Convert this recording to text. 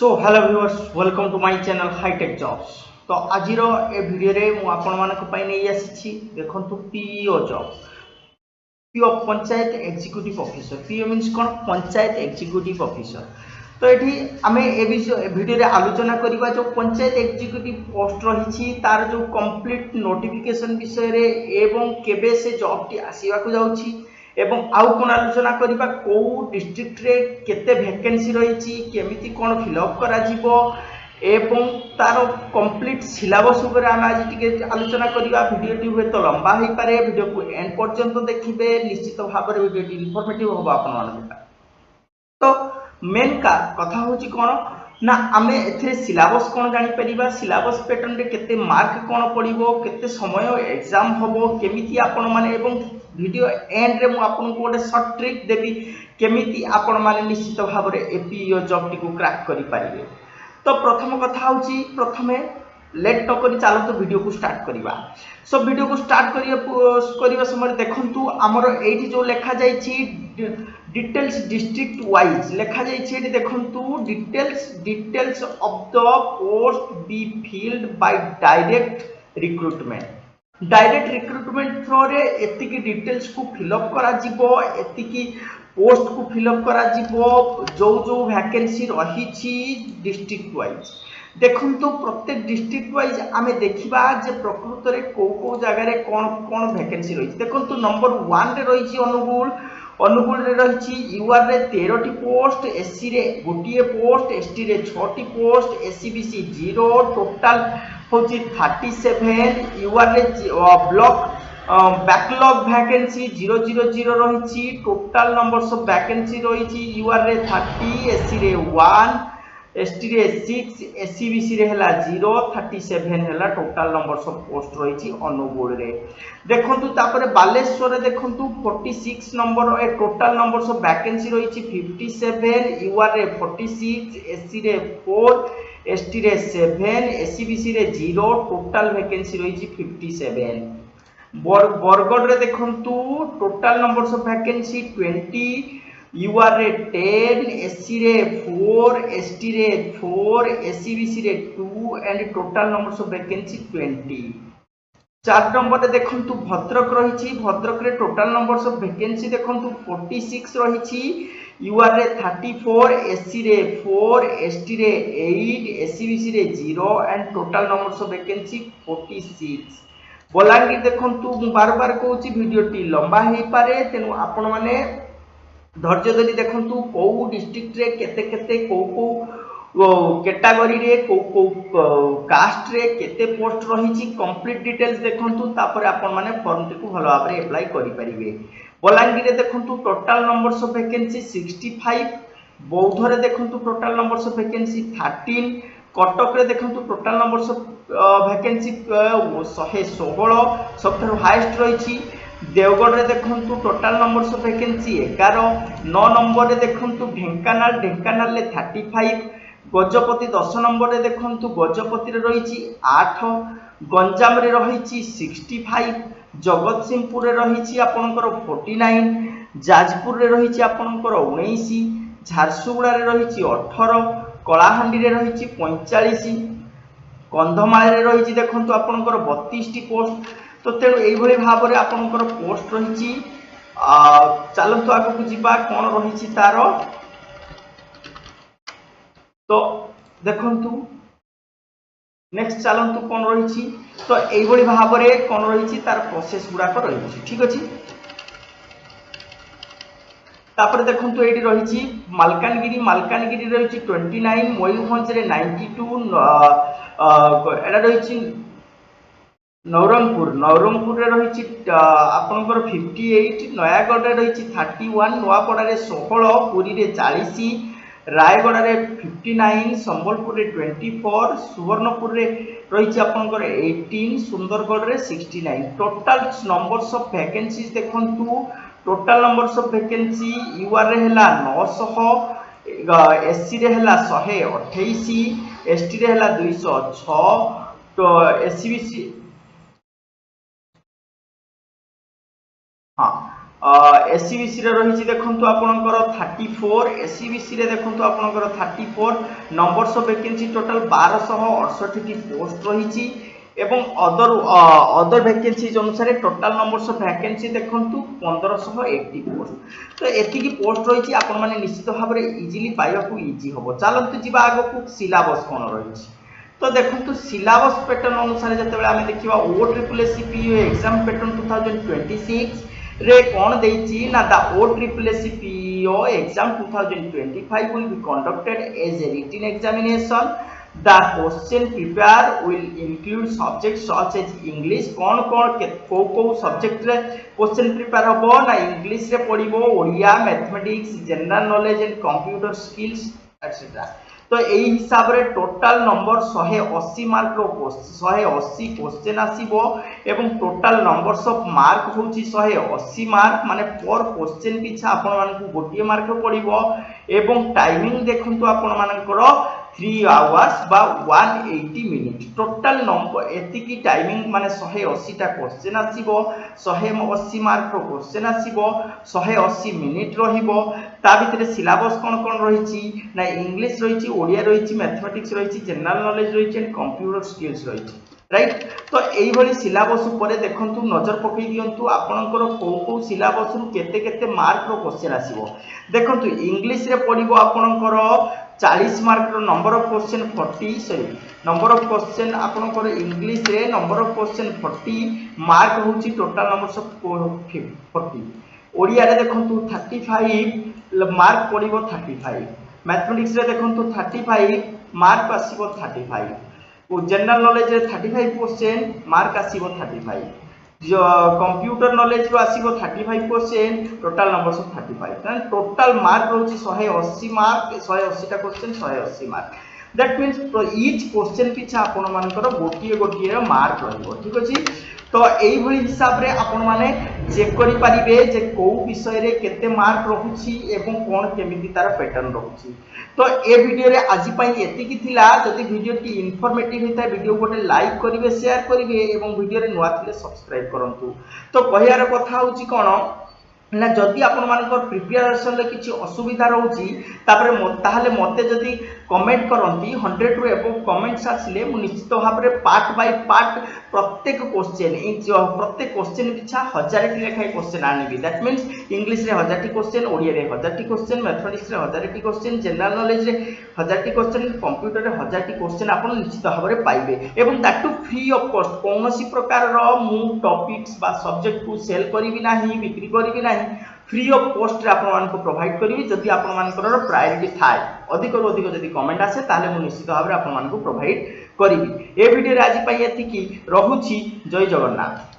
So hello viewers welcome to my channel hitech jobs. तो आज ए video रे मु आपण मानक पई नै आसी देखंतु PEO job. PO panchayat executive officer. PO means कोन पंचायत एग्जीक्यूटिव ऑफिसर। तो एठी आमे ए वीडियो रे आलोचना करिबा जो पंचायत एग्जीक्यूटिव पोस्ट रही तार जो कंप्लीट नोटिफिकेशन विषय रे एवं केबे से जॉब टी आसीबा को जाउची एवं आउ कोन आलोचना करिबा को डिस्ट्रिक्ट रे केते वैकेंसी रही केमिति कोन फिलअप करा जिवो एवं तार कंप्लीट सिलेबस ऊपर आम आज टिके आलोचना करिबा। वीडियो टी हुए तो लंबा होई पारे, वीडियो को एंड पर्यंत देखिबे, निश्चित भाव में वीडियो टी इनफॉर्मेटिव होबा आपन मानक। तो मेन का कथा होची कोन ना आमे एथरे सिलेबस कोन जानि परिबा, सिलेबस पैटर्न रे केते मार्क कोन पड़िबो, केते समय एग्जाम होबो, केमिति आपन माने एवं वीडियो एंड रे मु आपन को गोटे शॉर्ट ट्रिक देबी केमिति आपन माने निश्चित भाव में एपीओ जॉब टी को क्रैक करि पारिबे। तो प्रथम कथा होची प्रथमे लेट न करी चलो तो वीडियो को स्टार्ट करिबा। सो वीडियो को स्टार्ट करिबा समय देखंतु हमर एठी जो लेखा जाईची डिटेल्स डिस्ट्रिक्ट वाइज लेखा जाईची। एठी देखंतु details of the post be filled by direct recruitment. Direct recruitment through रे एतिकी डिटेल्स को फिलअप करा जिवो, एतिकी पोस्ट को फिलअप करा जिवो जो जो वैकेंसी रही डिस्ट्रिक्ट वाइज। देखंतु प्रत्येक डिस्ट्रिक्ट वाइज आमे देखिबा जे प्रकृत रे को जगह रे कोन कोन वैकेंसी रही। देखंतु नंबर 1 रे रही अनुगुल रे रही यूआर रे 13 टी पोस्ट, एससी रे गोटिए पोस्ट, एसटी रे 6 टी पोस्ट, एससीबीसी 0, टोटल होची 37, यूआर रे ब्लॉक बैकलॉग वैकेंसी 000 रही, टोटल नंबर्स ऑफ वैकेंसी रही यूआर रे 30, एससी रे 1, एसटी रे 6, एससीबीसी रे हला 0, 37 हला टोटल नंबर्स ऑफ पोस्ट रही अनुगुल रे। देखंतु तापरे बालेश्वर रे देखंतु 46 number A total numbers of vacancy रही 57, यूआर रे 46, एससी रे 4, एसटी रे 7, एससीबीसी रे 0, टोटल वैकेंसी रही 57। बरगढ़ रे देखंतु total numbers of vacancy 20, UR रे 10, एससी रे 4, एसटी रे 4, एससीबीसी रे 2 and total numbers of vacancy 20। 4 number रे देखंतु भद्रक रही, भद्रक रे टोटल नंबर्स ऑफ वैकेंसी देखंतु 46 रही, यूआर रे 34, एससी रे 4, एसटी रे 8, एससीबीसी रे 0 and total numbers of vacancy 46। Balangir देखंतु बार बार कहूची वीडियो टी लंबा हो पारे, तेनु आपण माने धैर्य धरी देखंतु को डिस्ट्रिक्ट रे केते केते को कैटेगरी रे को कास्ट रे केते पोस्ट रही कंप्लीट डिटेल्स देखंतु, तापर आपण माने फॉर्म टी को भलो भाबरे अप्लाई करि परिबे। बलांगीर रे देखंतु total numbers of vacancy 65, Boudh रे देखंतु total numbers of vacancy 13, Cuttack रे देखंतु टोटल नंबर्स ऑफ वैकेंसी 116 सबथरो हाईएस्ट रही। देवगढ़ रे देखंतु total numbers of vacancy 11, 9 number रे देखंतु ढेंकानाल रे 35, गजपति 10 नंबर रे देखंतु गजपति रे रही 8, गंजाम रे रही 65, जगतसिंहपुर रे रही आपनकर 49, जाजपुर रे रही आपनकर 19, झारसुगुड़ा रे रही 18, कलाहांडी रे रही 45, कंधमाल रे रही देखंतु आपनकर 32 टी पोस्ट। तो तेणु यही भाव में आपनकर पोस्ट रही। चलतु आग को जीवा कौन रही तार। तो देखंतु नेक्स्ट चलतु कौन रही। तो यही भाव में कौन रही तार प्रोसेस गुड़ाक रही। ठीक अच्छे। तापर देखंतु एडी रही मालकानगिरी रही 29, मयूरभंज रे 92, एडा रही नवरंगपुर रे रही आपनकर 58, नयागढ़ रे रही 31, नवापड़ा रे 16, पुरी रे 40, रायगढ़ रे 59, संबलपुर रे 24, सुवर्णपुर रे रही आपनकर 18, सुंदरगढ़ रे 69। टोटल नंबर्स ऑफ वैकेंसीज देखंतु total numbers of vacancy UR रे हला 900, एससी रे हला 128, एसटी रे हला 206, तो एससीबीसी हाँ एससीबीसी रे रही देखंतु आपनकर 34 एससीबीसी रे देखंतु आपनकर 34 numbers of vacancy total 1268 T post रही एवं अदर वैकेंसीज अनुसार टोटल नंबर्स ऑफ वैकेंसी देखंतु 1580 पोस्ट। तो एतिकी पोस्ट रही आपण माने निश्चित भाव में इजिली पाइबा को इजी होबो। चलंतु जिबा आगो को सिलेबस कोन रही। तो देखंतु सिलेबस पैटर्न अनुसार जतबेला हमें देखिबा OSSEPO एग्जाम पैटर्न 2026 रे कौन देइछि ना the OSSEPO exam 2025 will be conducted as a written examination. The question prepared will include subjects such as English कौन को सब्जेक्ट रे क्वेश्चन प्रिपेयर होबो ना इंग्लिश रे पढिबो Odia mathematics general knowledge and computer skills etcetera. तो यही हिसाब रे टोटल नंबर 180 मार्क रो 180 क्वेश्चन आसीबो एवं टोटल नंबर्स ऑफ मार्क होची 180 मार्क माने पर क्वेश्चन पिछा आपण मानकु गोटिए मार्क पड़िबो एवं टाइमिंग देखंतु आपण मानकर 3 आवर्स बा 180 मिनिट टोटल नंबर एतिकी टाइमिंग माने 180 टा क्वेश्चन आसीबो 180 मार्क रो क्वेश्चन आसीबो 180 मिनिट रहिबो। ता भितरे सिलेबस कोन रहिछि ना इंग्लिश रहिछि ओडिया रहिछि मैथमेटिक्स रहिछि जनरल नॉलेज रहिछि एंड कंप्यूटर स्किल्स रहिछि राइट। तो एई भली सिलेबस ऊपर देखंतु नजर पकई दियंतु आपनकर को सिलेबस रु केते केते मार्क रो क्वेश्चन आसीबो। देखंतु इंग्लिश रे पडिबो आपनकर 40 मार्क रो number of question 40 number of question आपनकर इंग्लिश रे नंबर ऑफ क्वेश्चन 40 मार्क होची टोटल नंबर्स ऑफ 40 ओडिया रे देखंतु 35 मार्क पडिबो 35 मैथमेटिक्स रे देखंतु 35 मार्क आसीबो 35 ओ जनरल नॉलेज रे 35 क्वेश्चन मार्क आसीबो 35 जो कंप्यूटर नॉलेज रो आसीबो 35% total numbers of 35 then total mark रोची 180 मार्क 180 टा question 180 mark that means each question पिछा आपण मानकर गोटिए मार्क रहइबो ठीक अछि। तो एई भली हिसाब रे आपण माने चेक करि परिबे जे को विषय रे केते मार्क रहुछि एवं कोन केमिति तार पैटर्न रहुछि। तो ए वीडियो रे आज पई एतिकी थिला। जदि वीडियो टी इन्फॉर्मेटिव हिता वीडियो गोटे लाइक करिवे शेयर करिवे एवं वीडियो रे नुवा थिले सब्सक्राइब करंतु। तो कहियार कथा होछि कोन ना जदि आपण मानकर प्रिपरेशन रे किछि असुविधा रहउछि तापरे ताहाले मते जदि कमेंट करंती 100 रु एबो कमेंट्स आसिले मु निश्चित भाव रे पार्ट बाय पार्ट प्रत्येक क्वेश्चन पिछा 1000 टी लेखाय क्वेश्चन आनिबी। दैट मींस इंग्लिश रे 1000 टी क्वेश्चन ओडिया रे 1000 टी क्वेश्चन मैथमेटिक्स रे 1000 टी क्वेश्चन जनरल नॉलेज रे 1000 टी क्वेश्चन कंप्यूटर रे 1000 टी क्वेश्चन आपण निश्चित भाव रे पाइबे एवं that too free of cost कोनोसी प्रकार रो मु टॉपिक्स बा सब्जेक्ट को सेल करिवि नाही बिक्री करिवि नाही फ्री ऑफ कॉस्ट रे आपण मान को प्रोवाइड करिवि। जदि आपण मानकर प्रायोरिटी थाए अधिक रु अधिक जदि कमेंट आसे ताले मु निश्चित भाव रे आपण मान को प्रोवाइड करिवि। ए वीडियो रे आज पई एतिकी रहुछि। जय जगन्नाथ।